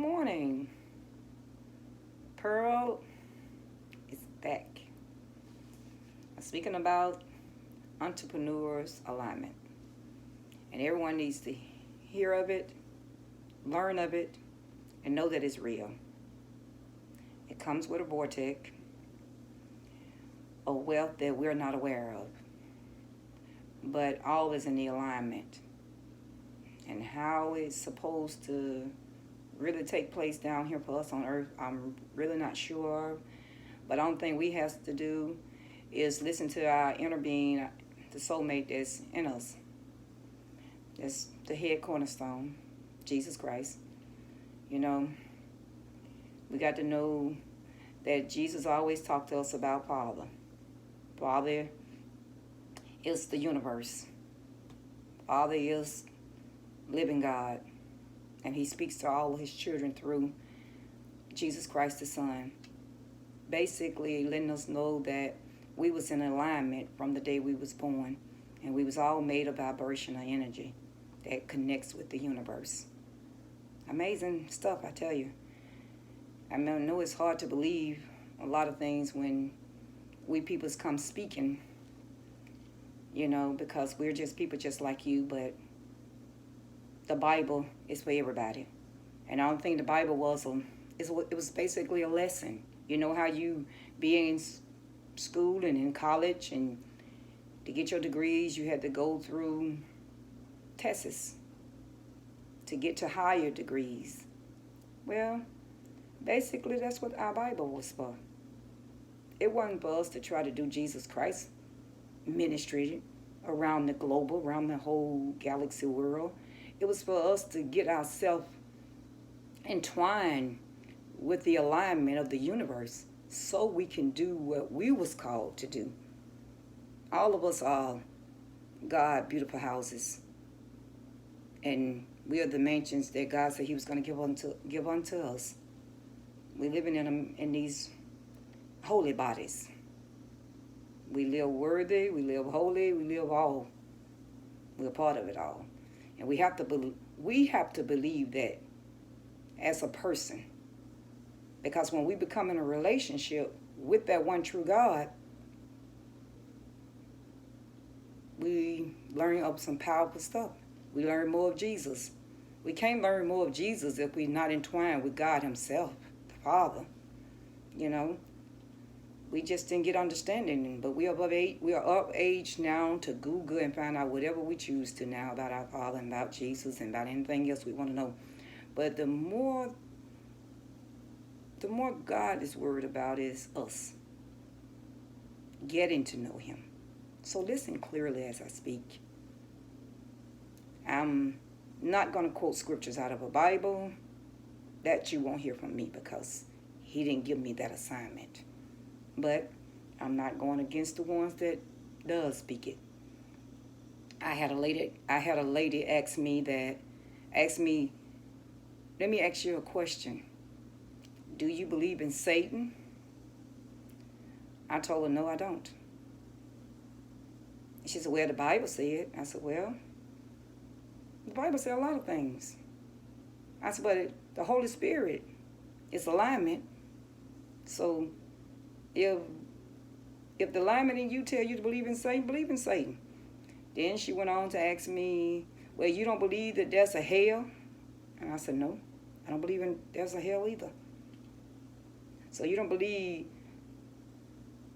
morning. Pearl is back. Speaking about entrepreneurs alignment. And everyone needs to hear of it, learn of it, and know that it's real. It comes with a vortex of wealth that we're not aware of. But all is in the alignment. And how it's supposed to really take place down here for us on earth, I'm really not sure. But the only thing we have to do is listen to our inner being, the soulmate that's in us. That's the head cornerstone, Jesus Christ. You know, we got to know that Jesus always talked to us about Father. Father is the universe. Father is living God. And he speaks to all of his children through Jesus Christ the Son. Basically letting us know that we was in alignment from the day we was born. And we was all made of vibration or energy that connects with the universe. Amazing stuff, I tell you. I know it's hard to believe a lot of things when we peoples come speaking, because we're just people just like you, but the Bible is for everybody. And I don't think the Bible was it was basically a lesson. You know how you be in school and in college, and to get your degrees you had to go through tests to get to higher degrees. Well, basically that's what our Bible was for. It wasn't for us to try to do Jesus Christ ministry around the global, around the whole galaxy world. It was for us to get ourselves entwined with the alignment of the universe so we can do what we was called to do. All of us are God, beautiful houses. And we are the mansions that God said he was going to give unto us. We're living in these holy bodies. We live worthy, we live holy, we live all. We're part of it all. And we have to believe that as a person. Because when we become in a relationship with that one true God, we learn of some powerful stuff. We learn more of Jesus. We can't learn more of Jesus if we're not entwined with God himself, the Father. We just didn't get understanding, but we are of age now to Google and find out whatever we choose to now about our Father and about Jesus and about anything else we want to know. But the more God is worried about is us getting to know him. So listen clearly as I speak. I'm not going to quote scriptures out of a Bible. That you won't hear from me because he didn't give me that assignment. But I'm not going against the ones that does speak it. I had a lady ask me, let me ask you a question. Do you believe in Satan? I told her, no, I don't. She said, well, the Bible said. I said, well, the Bible said a lot of things. I said, but the Holy Spirit is alignment. So if the alignment in you tell you to believe in Satan, believe in Satan. Then she went on to ask me, well, you don't believe that there's a hell? And I said, no, I don't believe there's a hell either. So you don't believe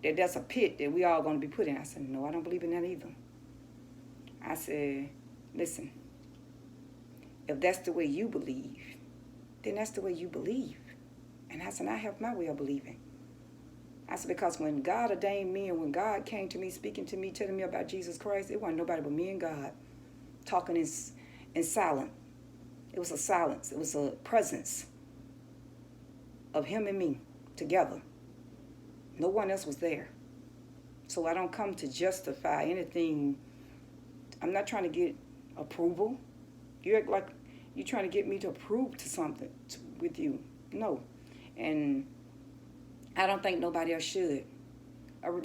that there's a pit that we all going to be put in? I said, no, I don't believe in that either. I said, listen, if that's the way you believe, then that's the way you believe. And I said, I have my way of believing. I said, because when God ordained me and when God came to me, speaking to me, telling me about Jesus Christ, it wasn't nobody but me and God talking in silence. It was a silence. It was a presence of him and me together. No one else was there. So I don't come to justify anything. I'm not trying to get approval. You act like you're trying to get me to approve to something with you. No. And I don't think nobody else should.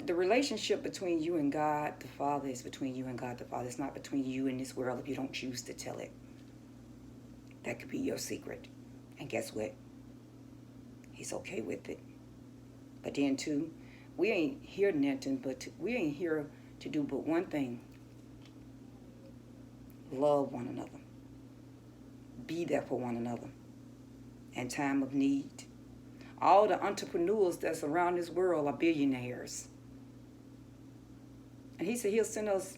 The relationship between you and God the Father is between you and God the Father. It's not between you and this world if you don't choose to tell it. That could be your secret. And guess what? He's okay with it. But then too, we ain't here nothing we ain't here to do but one thing. Love one another. Be there for one another in time of need. All the entrepreneurs that's around this world are billionaires. And he said he'll send us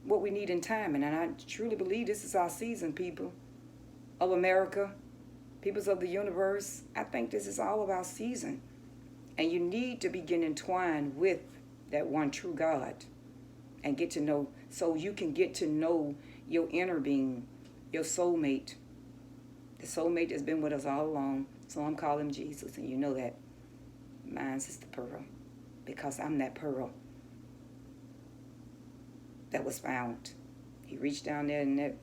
what we need in time. And I truly believe this is our season, people of America, peoples of the universe. I think this is all of our season. And you need to begin entwined with that one true God and get to know, so you can get to know your inner being, your soulmate, the soulmate that's been with us all along. So I'm calling him Jesus, and you know that. Mine's is the pearl, because I'm that pearl that was found. He reached down there in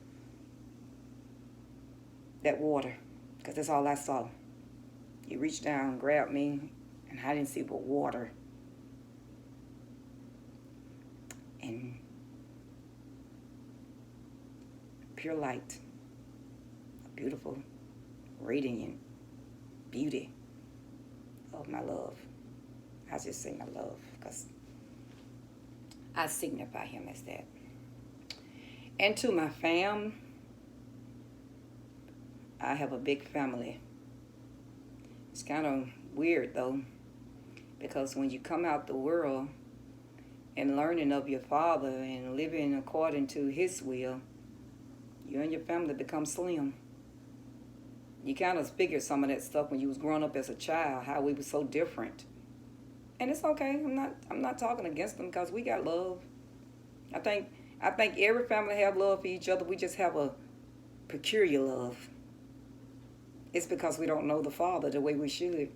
that water, because that's all I saw. He reached down, grabbed me, and I didn't see but water. And pure light, a beautiful, radiant beauty of my love. I just say my love because I signify him as that. And to my fam, I have a big family. It's kind of weird though, because when you come out the world and learning of your Father and living according to his will, you and your family become slim. You kind of figured some of that stuff when you was growing up as a child, how we were so different. And it's okay. I'm not talking against them, because we got love. I think every family have love for each other. We just have a peculiar love. It's because we don't know the Father the way we should.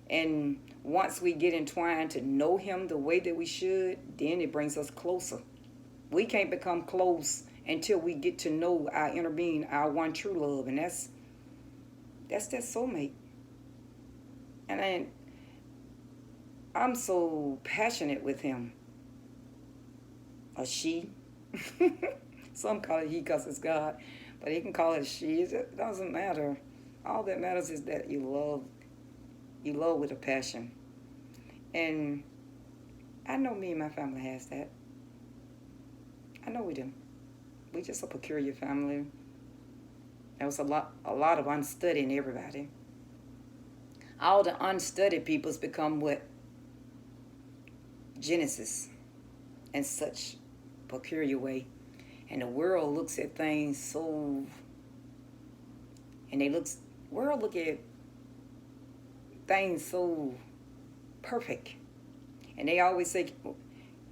And once we get entwined to know him the way that we should, then it brings us closer. We can't become close until we get to know our inner being, our one true love. And that's that soulmate. And I'm so passionate with him. Or she. Some call it he because it's God. But he can call it she. It doesn't matter. All that matters is that you love with a passion. And I know me and my family has that. I know we do. We just a peculiar family. There was a lot of unstudied in everybody. All the unstudied peoples become what? Genesis in such peculiar way. And the world looks at things so, and world look at things so perfect. And they always say,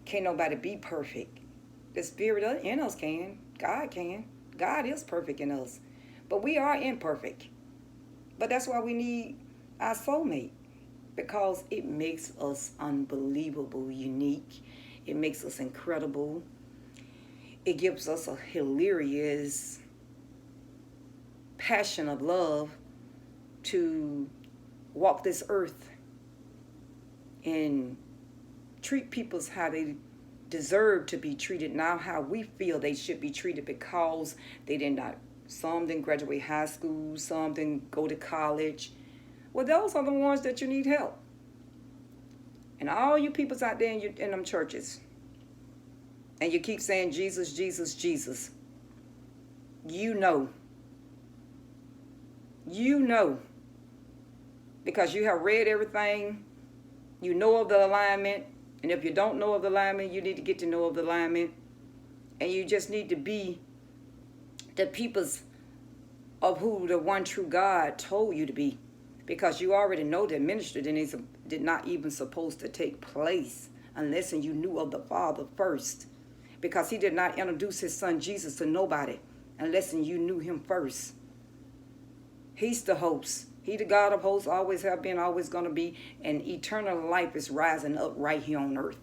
can't nobody be perfect. The spirit in us can. God can. God is perfect in us. But we are imperfect. But that's why we need our soulmate. Because it makes us unbelievable, unique. It makes us incredible. It gives us a hilarious passion of love to walk this earth and treat people how they deserve to be treated, not how we feel they should be treated, because some didn't graduate high school, some didn't go to college. Well, those are the ones that you need help. And all you peoples out there in them churches, and you keep saying Jesus, Jesus, Jesus, you know, because you have read everything, you know of the alignment. And if you don't know of the alignment, you need to get to know of the alignment. And you just need to be the peoples of who the one true God told you to be. Because you already know that ministry did not even supposed to take place unless you knew of the Father first. Because he did not introduce his son Jesus to nobody unless you knew him first. He's the host. He the God of hosts, always have been, always going to be. And eternal life is rising up right here on earth.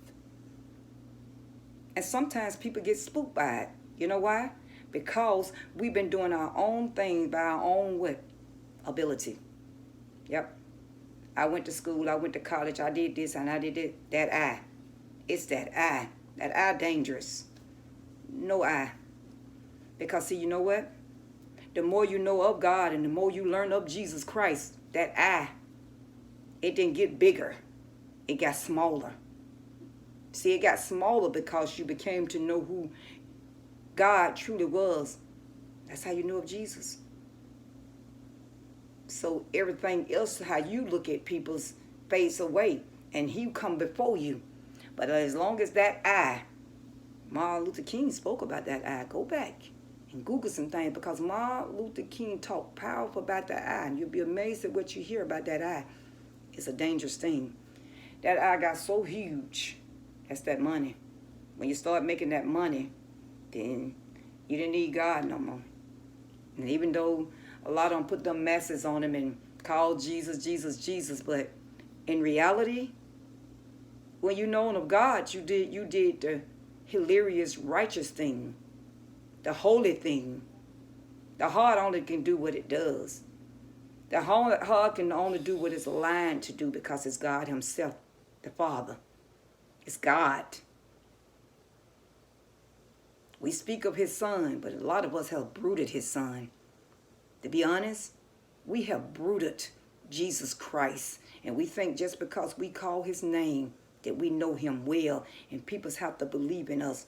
And sometimes people get spooked by it. You know why? Because we've been doing our own thing by our own what? Ability. Yep. I went to school, I went to college, I did this and I did it. That I. It's that I. That I dangerous. No I. Because see, you know what? the more you know of God and the more you learn of Jesus Christ, that eye, it didn't get bigger. It got smaller. See, it got smaller because you became to know who God truly was. That's how you know of Jesus. So everything else, how you look at people's fades away, and he come before you. But as long as that eye, Martin Luther King spoke about that eye. Go back and Google some things, because Martin Luther King talked powerful about that eye, and you'll be amazed at what you hear about that eye. It's a dangerous thing. That eye got so huge. That's that money. When you start making that money, then you didn't need God no more. And even though a lot of them put them masses on him and call Jesus, Jesus, Jesus, but in reality, when you known of God, you did the hilarious, righteous thing, the holy thing. The heart only can do what it does. The heart can only do what it's aligned to do, because it's God himself, the Father. It's God. We speak of his son, but a lot of us have brooded his son. To be honest, we have brooded Jesus Christ. And we think just because we call his name that we know him well, and people have to believe in us.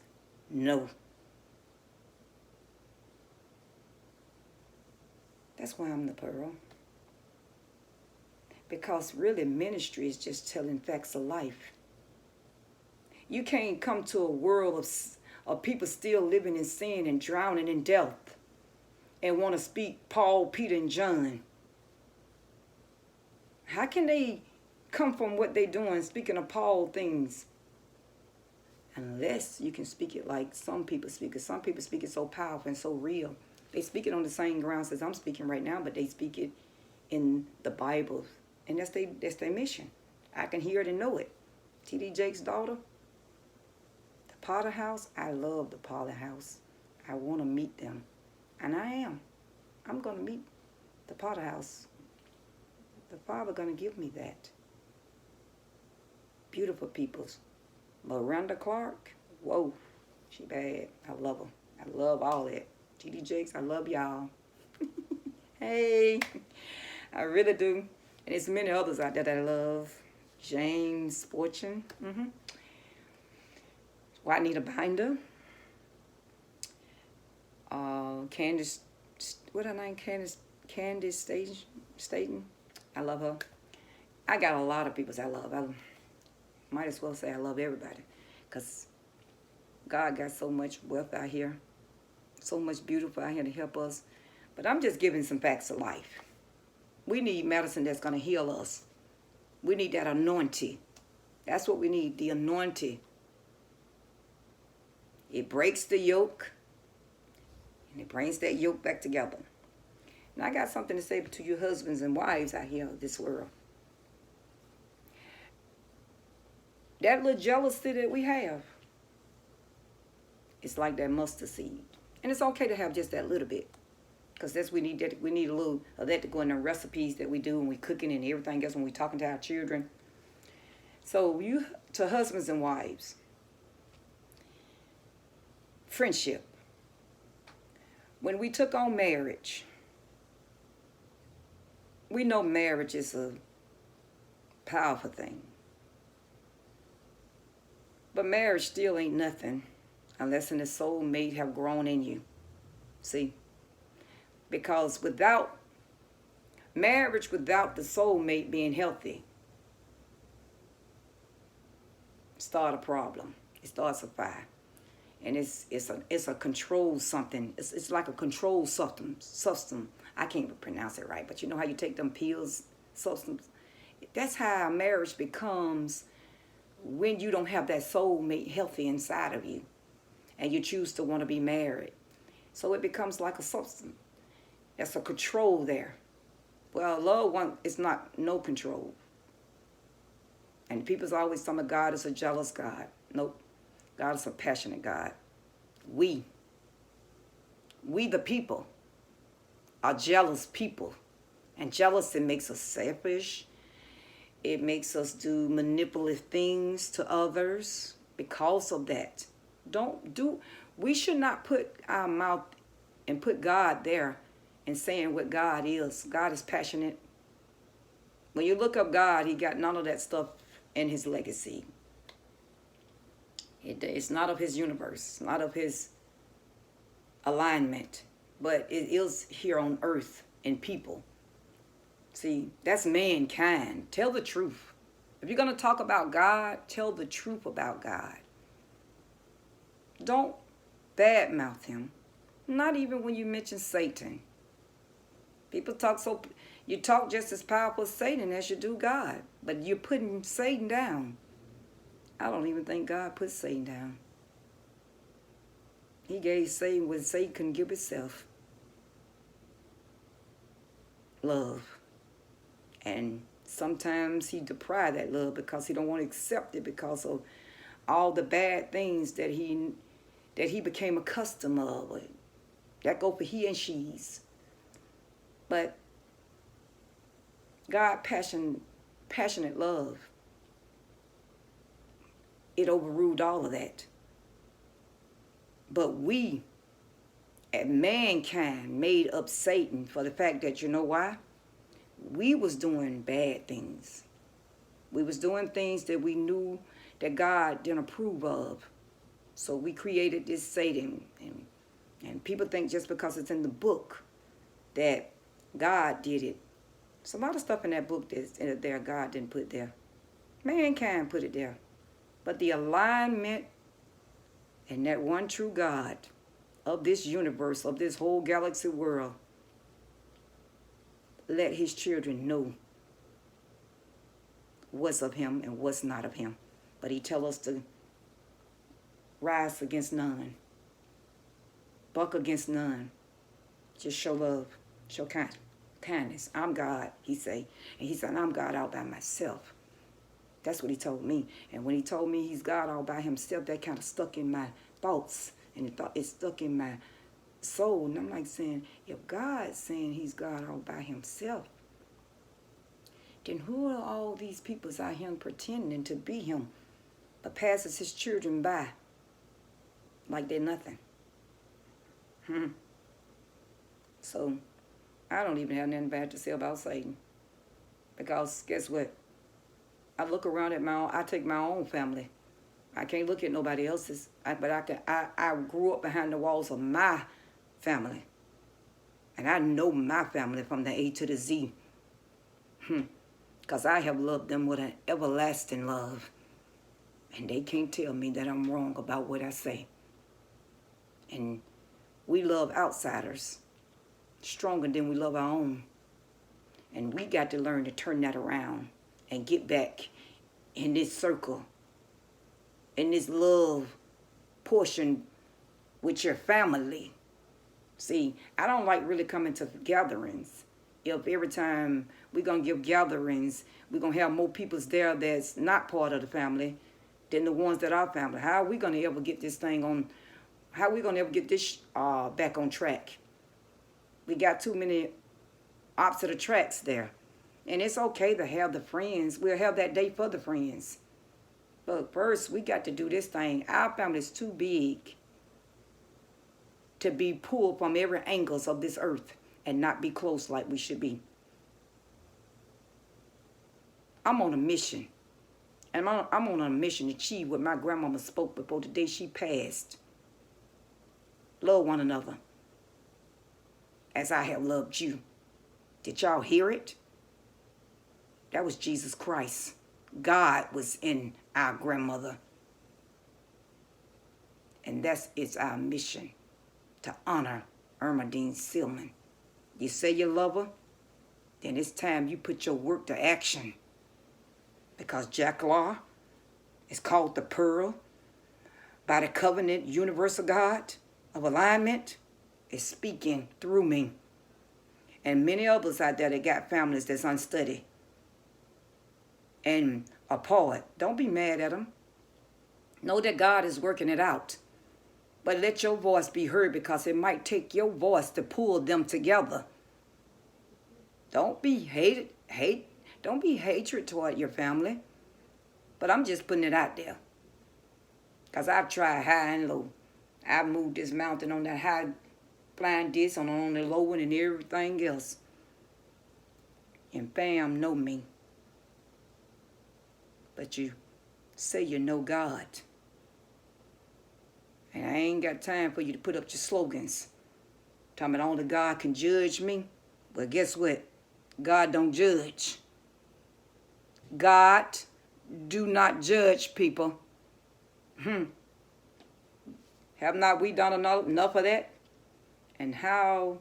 No. That's why I'm the pearl. Because really ministry is just telling facts of life. You can't come to a world of people still living in sin and drowning in death and want to speak Paul, Peter, and John. How can they come from what they're doing, speaking of Paul things? Unless you can speak it like some people speak it. Some people speak it so powerful and so real. They speak it on the same grounds as I'm speaking right now, but they speak it in the Bible. And that's their mission. I can hear it and know it. T.D. Jakes' daughter, the Potter House. I love the Potter House. I want to meet them. And I am. I'm going to meet the Potter House. The Father going to give me that. Beautiful peoples. Miranda Clark, whoa, she bad. I love her. I love all that. T.D. Jakes, I love y'all. Hey, I really do. And there's many others out there that I love. James Fortune. Juanita Binder. Candace, what her name? Candace Staten. I love her. I got a lot of people I love. I might as well say I love everybody, because God got so much wealth out here, so much beautiful out here to help us. But I'm just giving some facts of life. We need medicine that's going to heal us. We need that anointing. That's what we need, the anointing. It breaks the yoke, and it brings that yoke back together. And I got something to say to you husbands and wives out here in this world. That little jealousy that we have, it's like that mustard seed. And it's okay to have just that little bit, because we need a little of that to go in the recipes that we do when we cooking and everything else when we talking to our children. So to husbands and wives, friendship. When we took on marriage, we know marriage is a powerful thing. But marriage still ain't nothing unless the soulmate have grown in you. See? Because marriage without the soulmate being healthy start a problem. It starts a fire. And it's a control something. It's like a control substance. I can't even pronounce it right, but you know how you take them pills, substance? That's how marriage becomes when you don't have that soulmate healthy inside of you and you choose to want to be married. So it becomes like a substance. There's a control there. Well, love one is not no control. And people's always talking about God is a jealous God. Nope. God is a passionate God. We the people, are jealous people. And jealousy makes us selfish. It makes us do manipulative things to others because of that. We should not put our mouth and put God there and saying what God is. God is passionate. When you look up God, he got none of that stuff in his legacy. It's not of his universe, not of his alignment, but it is here on earth in people. See, that's mankind. Tell the truth. If you're going to talk about God, tell the truth about God. Don't badmouth him. Not even when you mention Satan. People talk you talk just as powerful as Satan as you do God. But you're putting Satan down. I don't even think God put Satan down. He gave Satan what Satan couldn't give itself. Love. And sometimes he deprived that love because he don't want to accept it because of all the bad things that he became accustomed of. That go for he and she's. But God passionate love, it overruled all of that. But we, as mankind, made up Satan for the fact that, you know why? We was doing bad things. We was doing things that we knew that God didn't approve of. So we created this Satan. And people think just because it's in the book that God did it. There's a lot of stuff in that book that's there God didn't put there. Mankind put it there. But the alignment and that one true God of this universe, of this whole galaxy world, let his children know what's of him and what's not of him. But he tell us to rise against none. Buck against none. Just show love. Show kindness. I'm God, he say. And he said, I'm God all by myself. That's what he told me. And when he told me he's God all by himself, that kind of stuck in my thoughts. And it stuck in my soul. And I'm like saying, if God's saying he's God all by himself, then who are all these people out here pretending to be him, but passes his children by like they're nothing? So I don't even have nothing bad to say about Satan. Because guess what? I look around at I take my own family. I can't look at nobody else's. But I grew up behind the walls of my family. And I know my family from the A to the Z. Because I have loved them with an everlasting love. And they can't tell me that I'm wrong about what I say. And we love outsiders stronger than we love our own. And we got to learn to turn that around and get back in this circle, in this love portion with your family. See, I don't like really coming to gatherings. If every time we're going to give gatherings, we're going to have more people there that's not part of the family than the ones that are family. How are we going to ever get this thing on? How are we going to ever get this back on track? We got too many opposite attracts there. And it's okay to have the friends. We'll have that day for the friends. But first, we got to do this thing. Our family is too big to be pulled from every angle of this earth and not be close like we should be. I'm on a mission. And I'm on a mission to achieve what my grandmama spoke before the day she passed. Love one another as I have loved you. Did y'all hear it? That was Jesus Christ. God was in our grandmother. And it's our mission to honor Irma Dean Seelman. You say you love her, then it's time you put your work to action. Because Jack Law is called the Pearl by the covenant universal God of alignment is speaking through me. And many others out there that got families that's unstudied and apart. Don't be mad at them. Know that God is working it out. But let your voice be heard because it might take your voice to pull them together. Don't be Don't be hatred toward your family. But I'm just putting it out there. Because I've tried high and low. I've moved this mountain on that high flying disc on the low one and everything else. And fam know me. But you say you know God. And I ain't got time for you to put up your slogans. Talking about only God can judge me. Well, guess what? God don't judge. God do not judge people. Have not we done enough of that? And how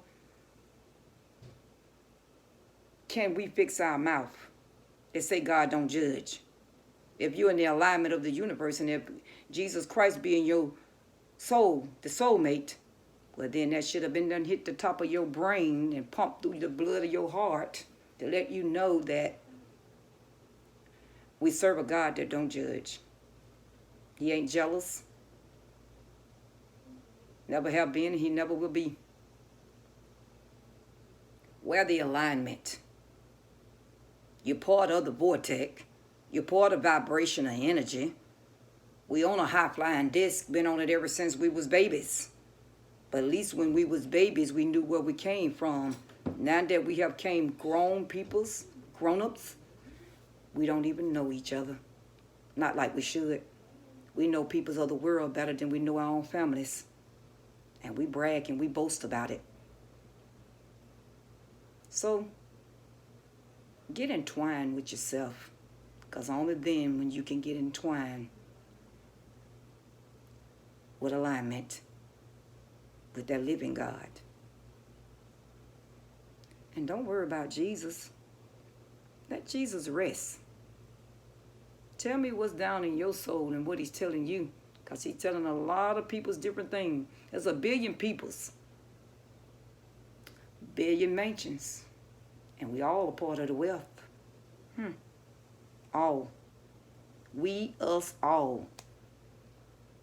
can we fix our mouth and say God don't judge? If you're in the alignment of the universe and if Jesus Christ being your soul, the soulmate, well then that should have been done hit the top of your brain and pumped through the blood of your heart to let you know that we serve a God that don't judge. He ain't jealous. Never have been, he never will be. Where the alignment? You're part of the vortex. You're part of vibration of energy. We on a high-flying disc, been on it ever since we was babies. But at least when we was babies, we knew where we came from. Now that we have came grown peoples, grown-ups, we don't even know each other. Not like we should. We know peoples of the world better than we know our own families. And we brag and we boast about it. So, get entwined with yourself. Because only then when you can get entwined with alignment with that living God. And don't worry about Jesus. Let Jesus rest. Tell me what's down in your soul and what he's telling you. Because he's telling a lot of people's different things. There's a billion peoples. Billion mansions. And we all are part of the wealth. All. We, us, all.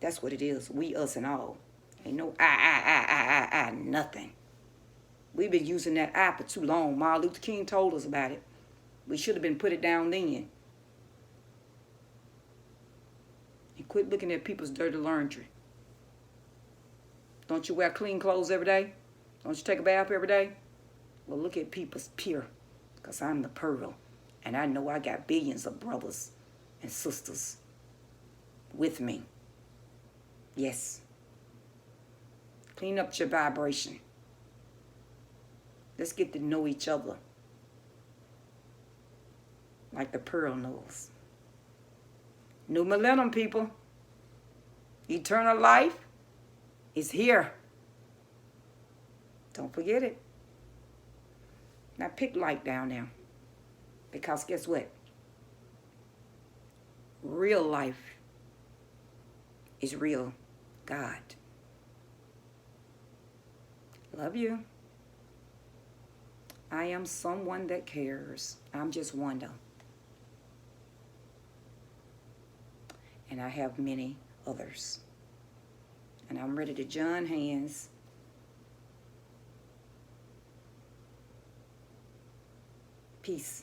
That's what it is. We, us, and all. Ain't no I, nothing. We've been using that I for too long. Martin Luther King told us about it. We should have been put it down then. And quit looking at people's dirty laundry. Don't you wear clean clothes every day? Don't you take a bath every day? Well, look at people's pure. Because I'm the pearl. And I know I got billions of brothers and sisters with me. Yes. Clean up your vibration. Let's get to know each other. Like the pearl knows. New millennium, people. Eternal life is here. Don't forget it. Now pick light down there. Because guess what? Real life is real God. Love you. I am someone that cares. I'm just one though. And I have many others. And I'm ready to join hands. Peace.